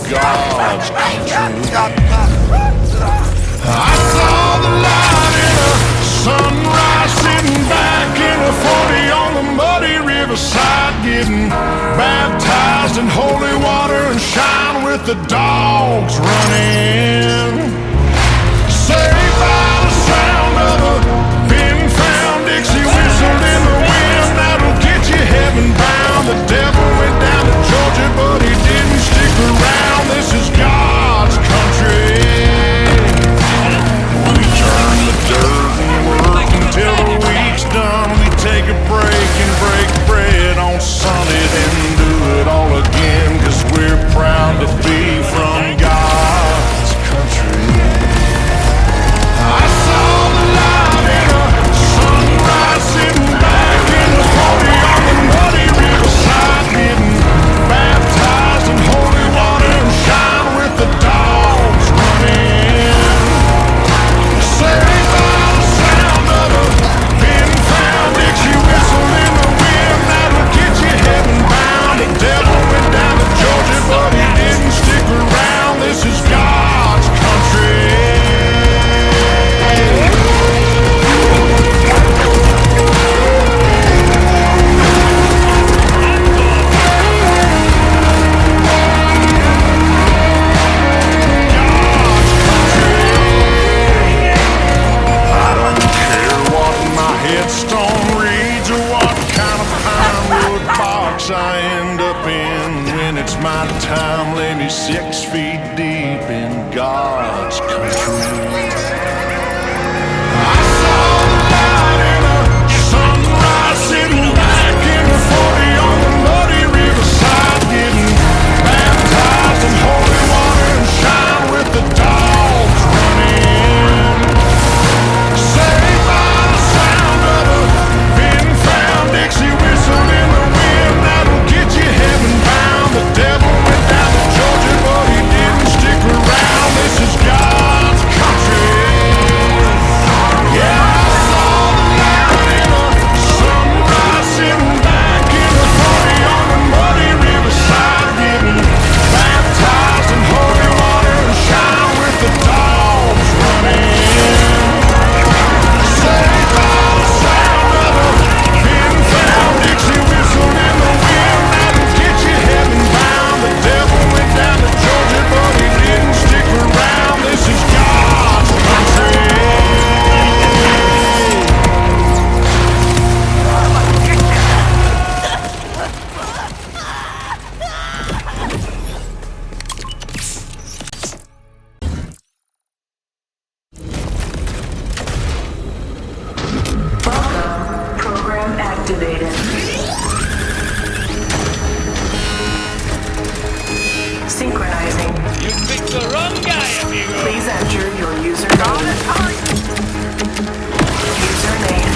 God's country. I saw the light in a sunrise, sitting back in a 40 on the muddy riverside, getting baptized in holy water and shine with the dogs running. Saved by the sound of a pin-found Dixie whistle in the wind that'll get you heaven bound. The devil went down to Georgia, but he didn't stick around. This is God's country. We turn the dirt and work until the week's done. We take a break and break bread on Sunday, then do it all again, 'cause we're proud to be from God's country. I saw the light in a sunrise, sitting back in the 40 on the muddy riverside, getting baptized in holy water and shine with the dogs running. Saved by the sound of a pin-found Dixie whistle in the wind that'll get you heaven bound. The devil went down to Georgia, but he didn't stick around. This is God's country. Headstone reads or what kind of pine wood box I end up in. When it's my time, lay me 6 feet deep in God's country. I saw the light in a sunrise, sitting back in the 40 on the muddy riverside, getting baptized in holy water and shine with the dogs running. Saved by the sound of a pin-found Dixie whistle in the wind that'll get you heaven bound. The devil went down to Georgia, but he didn't stick around. This is God's country. Yeah, I saw the light in a sunrise, sitting back in the 40 on the muddy riverside, getting baptized in holy water and shine with the dogs running. Saved by the sound of a pin-found Dixie whistle in the wind that'll get you heaven bound. The devil went down to Georgia, but he didn't stick around. This is God's country. Welcome. Program activated. Synchronizing. You picked the wrong guy, amigo. Please enter your username. Username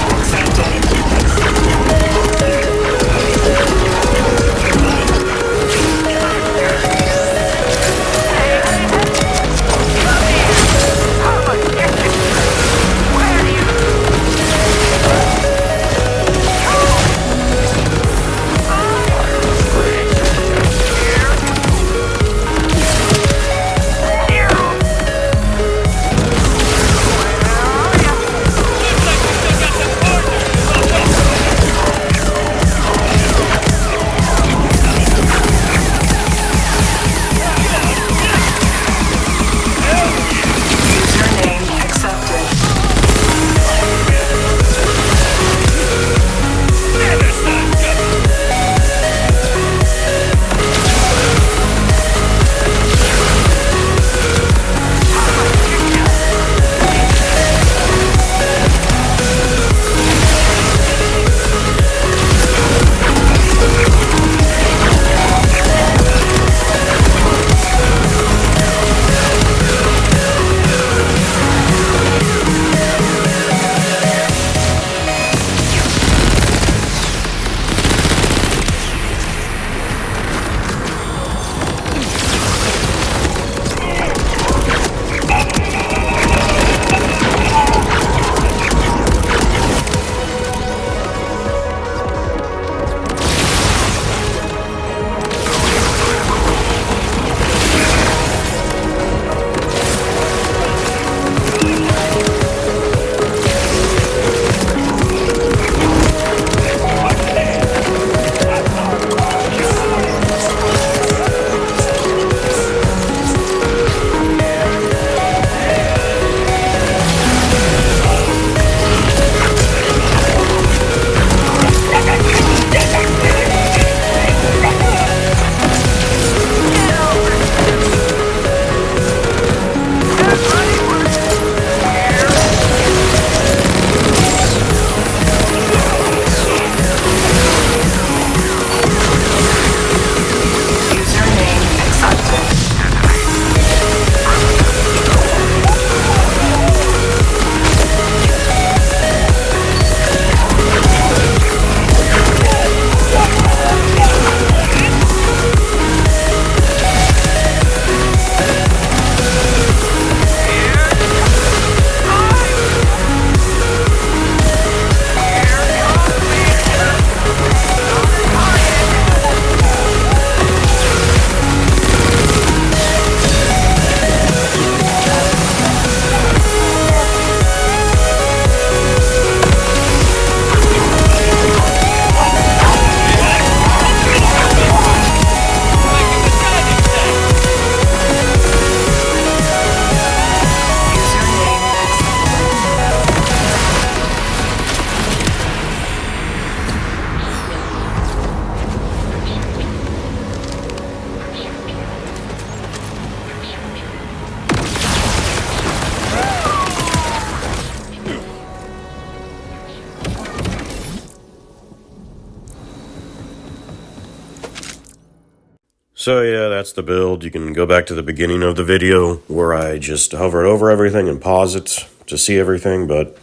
So yeah, that's the build. You can go back to the beginning of the video where I just hover over everything and pause it to see everything. But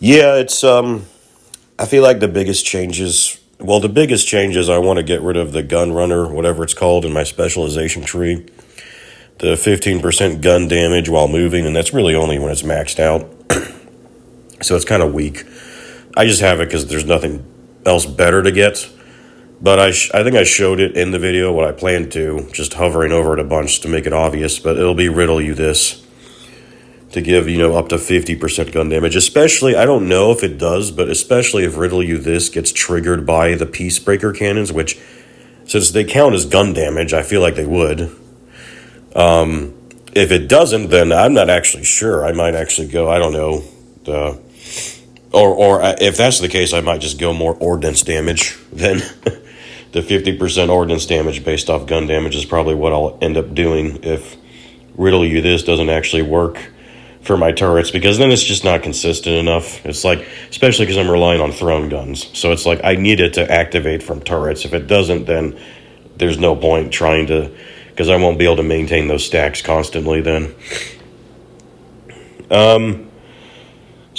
yeah, it's I feel like the biggest changes, I want to get rid of the gun runner, whatever it's called, in my specialization tree. The 15% gun damage while moving, and that's really only when it's maxed out. So it's kind of weak. I just have it because there's nothing else better to get. But I think I showed it in the video, what I plan to, just hovering over it a bunch to make it obvious. But it'll be riddle you this to give, up to 50% gun damage. Especially, I don't know if it does, but especially if riddle you this gets triggered by the Peacebreaker cannons, which, since they count as gun damage, I feel like they would. If it doesn't, then I'm not actually sure. I might actually go, I don't know, or if that's the case, I might just go more ordnance damage than the 50% ordnance damage based off gun damage is probably what I'll end up doing if riddle you this doesn't actually work for my turrets, because then it's just not consistent enough. It's like, especially because I'm relying on thrown guns. So it's like I need it to activate from turrets. If it doesn't, then there's no point trying to, because I won't be able to maintain those stacks constantly then. So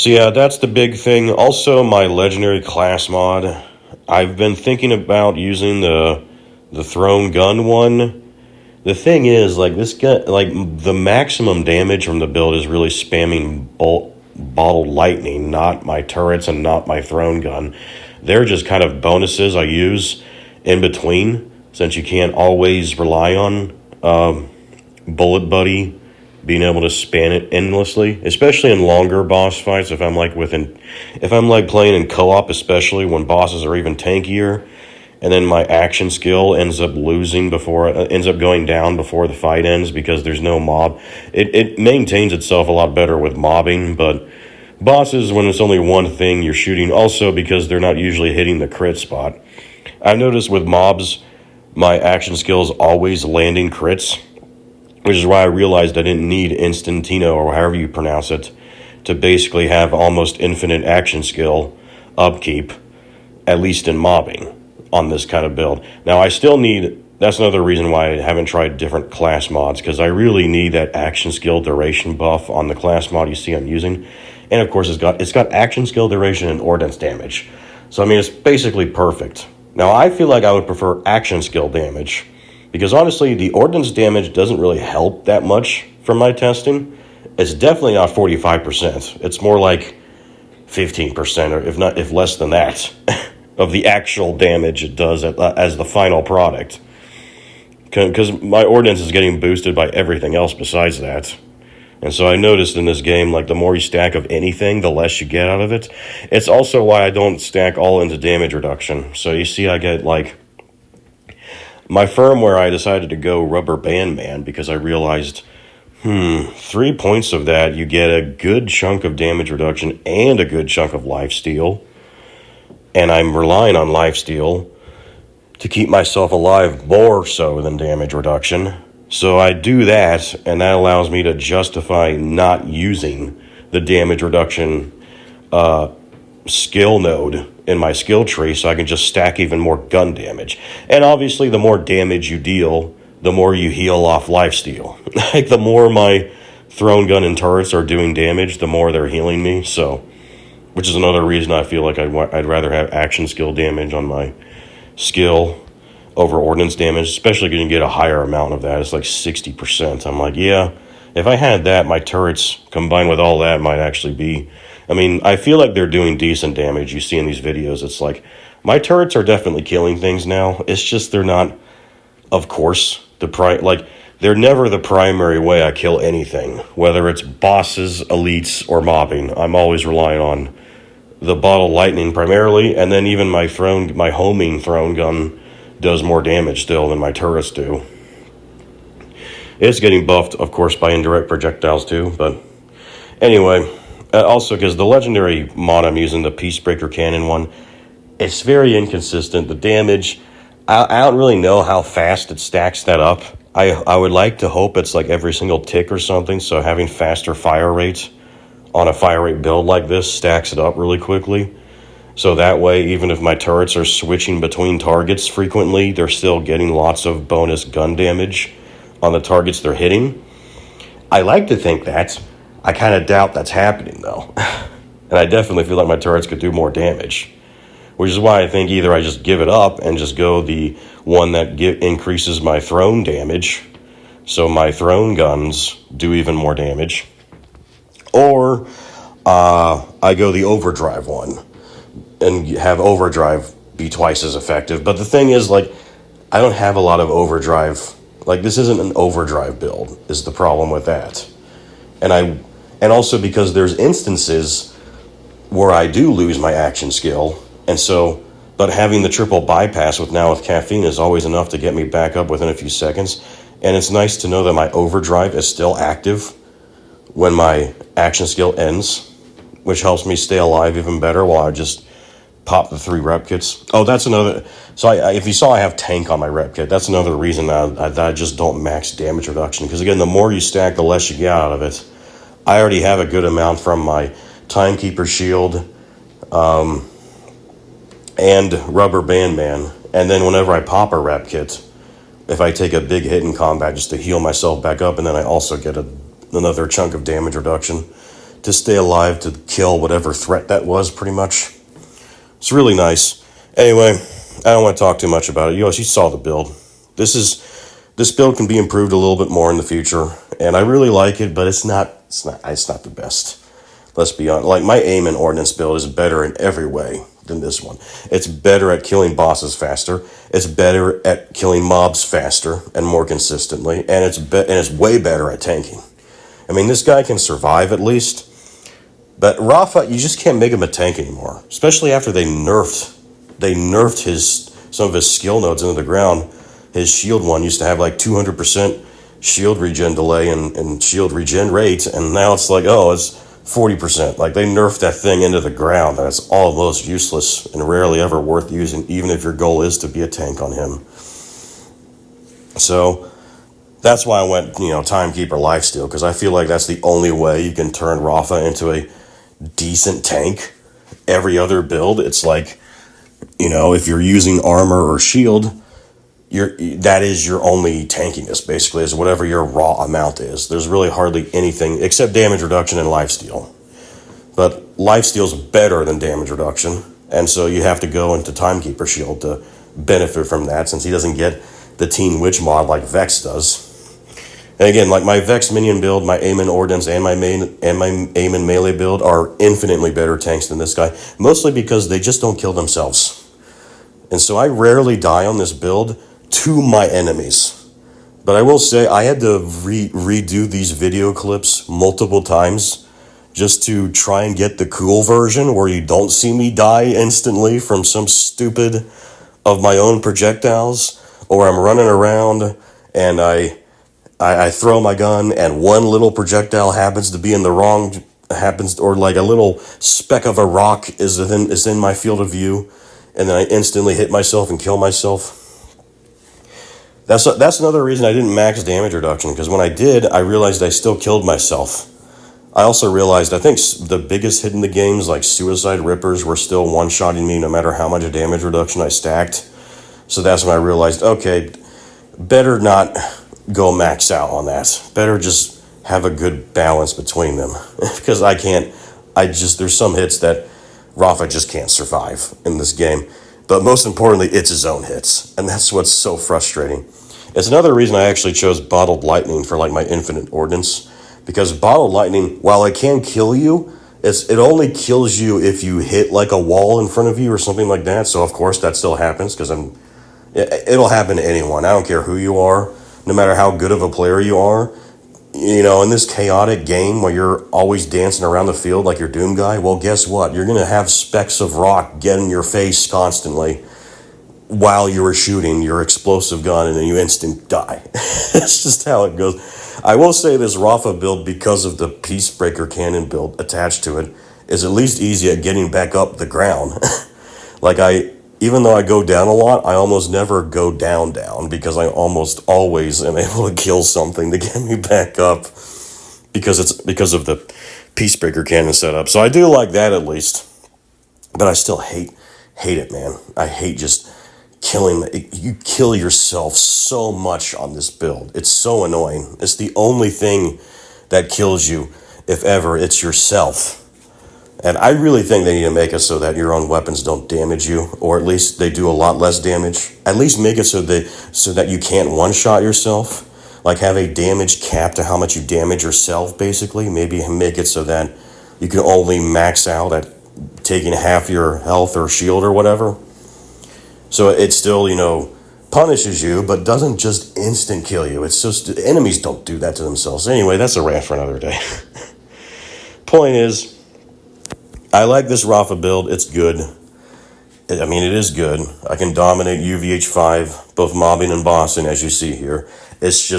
yeah, that's the big thing. Also, my legendary class mod. I've been thinking about using the thrown gun one. The thing is, like, this gun, like, the maximum damage from the build is really spamming bottle lightning, not my turrets and not my thrown gun. They're just kind of bonuses I use in between, since you can't always rely on Bullet Buddy being able to span it endlessly, especially in longer boss fights. If I'm like playing in co-op, especially when bosses are even tankier, and then my action skill ends up going down before the fight ends because there's no mob. It maintains itself a lot better with mobbing, but bosses, when it's only one thing you're shooting, also because they're not usually hitting the crit spot. I've noticed with mobs, my action skill is always landing crits, which is why I realized I didn't need Instantino, or however you pronounce it, to basically have almost infinite action skill upkeep, at least in mobbing, on this kind of build. Now, I still need, that's another reason why I haven't tried different class mods, because I really need that action skill duration buff on the class mod you see I'm using. And of course, it's got action skill duration and ordnance damage. So, I mean, it's basically perfect. Now, I feel like I would prefer action skill damage, because honestly, the ordnance damage doesn't really help that much from my testing. It's definitely not 45%. It's more like 15%, or if less than that, of the actual damage it does as the final product. Because my ordnance is getting boosted by everything else besides that. And so I noticed in this game, like, the more you stack of anything, the less you get out of it. It's also why I don't stack all into damage reduction. So you see I get, like, my firmware, I decided to go Rubber Band Man because I realized, 3 points of that, you get a good chunk of damage reduction and a good chunk of lifesteal. And I'm relying on lifesteal to keep myself alive more so than damage reduction. So I do that, and that allows me to justify not using the damage reduction skill node in my skill tree, so I can just stack even more gun damage. And obviously, the more damage you deal, the more you heal off lifesteal. Like, the more my thrown gun and turrets are doing damage, the more they're healing me. So, which is another reason I feel like I'd rather have action skill damage on my skill over ordnance damage, especially because you get a higher amount of that. It's like 60%. I'm like, yeah, if I had that, my turrets combined with all that might actually be, I mean, I feel like they're doing decent damage. You see in these videos, it's like, my turrets are definitely killing things now. It's just they're not, of course, they're never the primary way I kill anything. Whether it's bosses, elites, or mobbing, I'm always relying on the bottle lightning primarily, and then even my homing thrown gun does more damage still than my turrets do. It's getting buffed, of course, by indirect projectiles too, but anyway, also because the legendary mod I'm using, the Peacebreaker cannon one, it's very inconsistent. The damage, I don't really know how fast it stacks that up. I would like to hope it's like every single tick or something, so having faster fire rates on a fire rate build like this stacks it up really quickly. So that way, even if my turrets are switching between targets frequently, they're still getting lots of bonus gun damage on the targets they're hitting. I like to think that. I kind of doubt that's happening, though. And I definitely feel like my turrets could do more damage. Which is why I think either I just give it up and just go the one that increases my thrown damage, so my thrown guns do even more damage. Or I go the overdrive one and have overdrive be twice as effective. But the thing is, like, I don't have a lot of overdrive. Like, this isn't an overdrive build, is the problem with that. And also because there's instances where I do lose my action skill, and so, but having the triple bypass with caffeine is always enough to get me back up within a few seconds. And it's nice to know that my overdrive is still active when my action skill ends, which helps me stay alive even better while I just pop the 3 rep kits. Oh, that's another. So if you saw I have tank on my rep kit, that's another reason that I just don't max damage reduction. Because again, the more you stack, the less you get out of it. I already have a good amount from my Timekeeper shield and Rubber Band Man. And then whenever I pop a rep kit, if I take a big hit in combat just to heal myself back up, and then I also get another chunk of damage reduction to stay alive to kill whatever threat that was, pretty much. It's really nice. Anyway, I don't want to talk too much about it. You saw the build. This build can be improved a little bit more in the future, and I really like it, but it's not the best. Let's be honest. Like, my aim and ordnance build is better in every way than this one. It's better at killing bosses faster. It's better at killing mobs faster and more consistently, and it's way better at tanking. I mean, this guy can survive at least, but Rafa, you just can't make him a tank anymore, especially after they nerfed some of his skill nodes into the ground. His shield one used to have like 200% shield regen delay and shield regen rate, and now it's like, oh, it's 40%. Like, they nerfed that thing into the ground, and it's almost useless and rarely ever worth using, even if your goal is to be a tank on him. So that's why I went, Timekeeper Lifesteal, because I feel like that's the only way you can turn Rafa into a decent tank. Every other build, it's like, if you're using armor or shield, that is your only tankiness, basically, is whatever your raw amount is. There's really hardly anything except damage reduction and lifesteal. But lifesteal's better than damage reduction, and so you have to go into Timekeeper Shield to benefit from that, since he doesn't get the Teen Witch mod like Vex does. And again, like, my Vex minion build, my aim and ordnance, and my aim and melee build are infinitely better tanks than this guy, mostly because they just don't kill themselves. And so I rarely die on this build to my enemies. But I will say, I had to redo these video clips multiple times just to try and get the cool version where you don't see me die instantly from some stupid of my own projectiles, or I'm running around and I throw my gun and one little projectile happens to be in the wrong, or like a little speck of a rock is in my field of view, and then I instantly hit myself and kill myself. That's another reason I didn't max damage reduction, because when I did, I realized I still killed myself. I also realized, I think the biggest hit in the games, like Suicide Rippers, were still one-shotting me no matter how much damage reduction I stacked. So that's when I realized, okay, better not go max out on that. Better just have a good balance between them. Because there's some hits that Rafa just can't survive in this game. But most importantly, it's his own hits. And that's what's so frustrating. It's another reason I actually chose Bottled Lightning for like my infinite ordnance. Because Bottled Lightning, while it can kill you, it only kills you if you hit like a wall in front of you or something like that. So of course that still happens, because it'll happen to anyone. I don't care who you are, no matter how good of a player you are. In this chaotic game where you're always dancing around the field like your Doom guy, well, guess what? You're going to have specks of rock get in your face constantly while you were shooting your explosive gun, and then you instant die. It's just how it goes. I will say this Rafa build, because of the Peacebreaker cannon build attached to it, is at least easy at getting back up the ground. Even though I go down a lot, I almost never go down, because I almost always am able to kill something to get me back up, because of the Peacebreaker cannon setup. So I do like that, at least. But I still hate it, man. I hate just killing. You kill yourself so much on this build. It's so annoying. It's the only thing that kills you, if ever, it's yourself. And I really think they need to make it so that your own weapons don't damage you, or at least they do a lot less damage. At least make it so that you can't one-shot yourself. Like have a damage cap to how much you damage yourself, basically. Maybe make it so that you can only max out at taking half your health or shield or whatever. So it still, punishes you, but doesn't just instant kill you. It's just, enemies don't do that to themselves. Anyway, that's a rant for another day. Point is, I like this Rafa build. It's good. It is good. I can dominate UVH5, both mobbing and bossing, as you see here. It's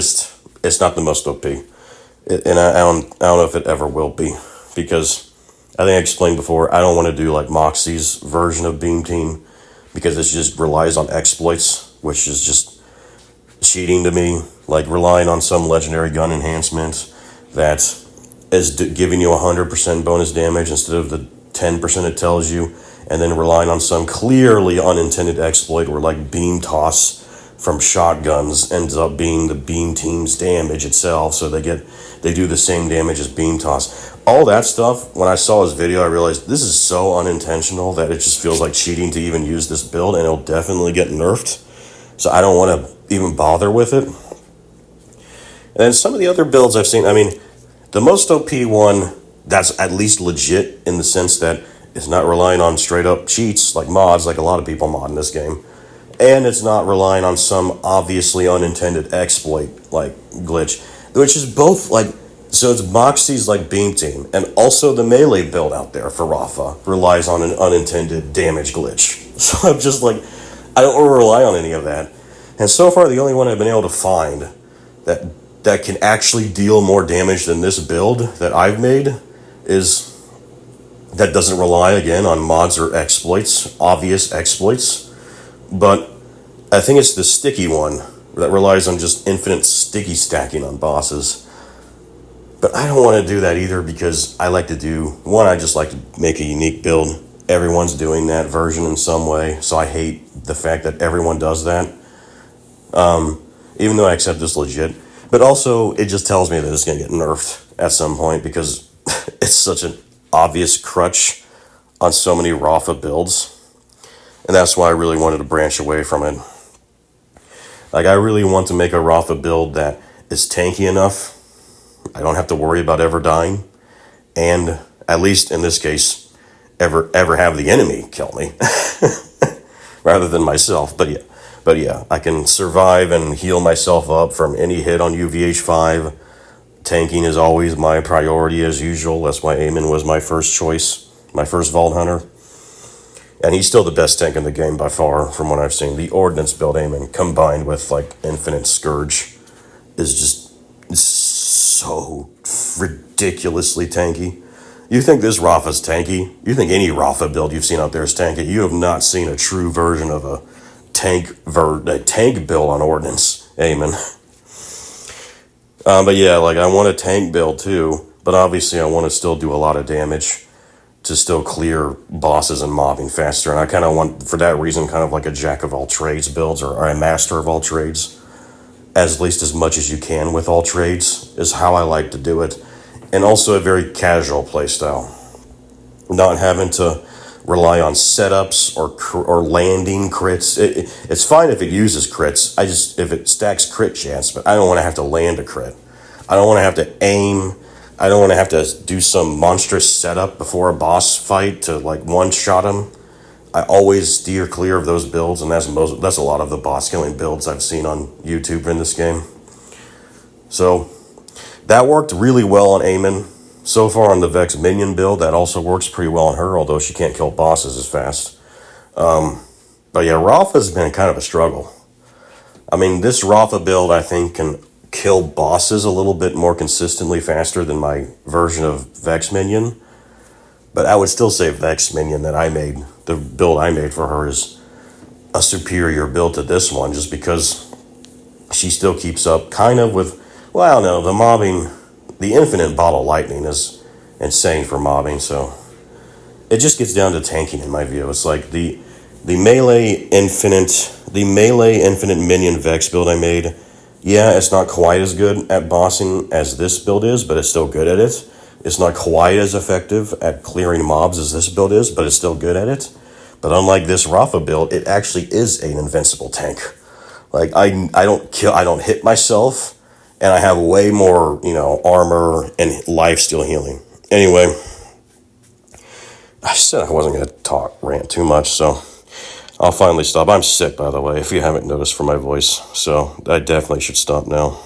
not the most OP. And I don't know if it ever will be. Because, I think I explained before, I don't want to do like Moxie's version of Beam Team. Because it just relies on exploits, which is just cheating to me. Like relying on some legendary gun enhancement that is giving you 100% bonus damage instead of the 10% it tells you, and then relying on some clearly unintended exploit where like beam toss from shotguns ends up being the beam team's damage itself, so they do the same damage as beam toss. All that stuff, when I saw his video, I realized this is so unintentional that it just feels like cheating to even use this build, and it'll definitely get nerfed. So I don't want to even bother with it. And then some of the other builds I've seen, the most OP one that's at least legit in the sense that it's not relying on straight up cheats like mods, like a lot of people mod in this game. And it's not relying on some obviously unintended exploit like glitch, which is both like, so it's Moxie's like Beam Team, and also the melee build out there for Rafa relies on an unintended damage glitch. So I'm just like, I don't want to rely on any of that. And so far the only one I've been able to find that can actually deal more damage than this build that I've made that doesn't rely again on mods or exploits, obvious exploits. But I think it's the sticky one that relies on just infinite sticky stacking on bosses. But I don't want to do that either because I just like to make a unique build. Everyone's doing that version in some way, so I hate the fact that everyone does that. Even though I accept this legit. But also, it just tells me that it's going to get nerfed at some point because it's such an obvious crutch on so many Rafa builds. And that's why I really wanted to branch away from it. Like, I really want to make a Rafa build that is tanky enough. I don't have to worry about ever dying. And, at least in this case, ever have the enemy kill me. Rather than myself. But yeah, I can survive and heal myself up from any hit on UVH5. Tanking is always my priority as usual. That's why Eamon was my first choice. My first Vault Hunter. And he's still the best tank in the game by far, from what I've seen. The Ordnance build Eamon, combined with, like, Infinite Scourge, is just so ridiculously tanky. You think this Rafa's tanky? You think any Rafa build you've seen out there is tanky? You have not seen a true version of a tank build on Ordnance, Eamon. But yeah, like, I want a tank build too, but obviously I want to still do a lot of damage to still clear bosses and mobbing faster. And I kind of want, for that reason, kind of like a jack of all trades builds or a master of all trades. At least as much as you can with all trades is how I like to do it. And also a very casual playstyle. Not having to rely on setups or landing crits. It's fine if it uses crits. If it stacks crit chance, but I don't want to have to land a crit. I don't want to have to aim. I don't want to have to do some monstrous setup before a boss fight to like one-shot him. I always steer clear of those builds, and that's a lot of the boss killing builds I've seen on YouTube in this game. So that worked really well on Eamon. So far on the Vex minion build, that also works pretty well on her, although she can't kill bosses as fast. But yeah, Rafa's been kind of a struggle. I mean, this Rafa build, I think, can kill bosses a little bit more consistently faster than my version of Vex minion. But I would still say Vex minion that I made, the build I made for her, is a superior build to this one, just because she still keeps up kind of with, well, I don't know, the mobbing. The infinite bottle lightning is insane for mobbing, so it just gets down to tanking in my view. It's like the melee infinite minion Vex build I made. Yeah, it's not quite as good at bossing as this build is, but it's still good at it. It's not quite as effective at clearing mobs as this build is, but it's still good at it. But unlike this Rafa build, it actually is an invincible tank. Like I don't hit myself, and I have way more, armor and life steal healing. Anyway, I said I wasn't gonna rant too much, so I'll finally stop. I'm sick, by the way, if you haven't noticed from my voice, so I definitely should stop now.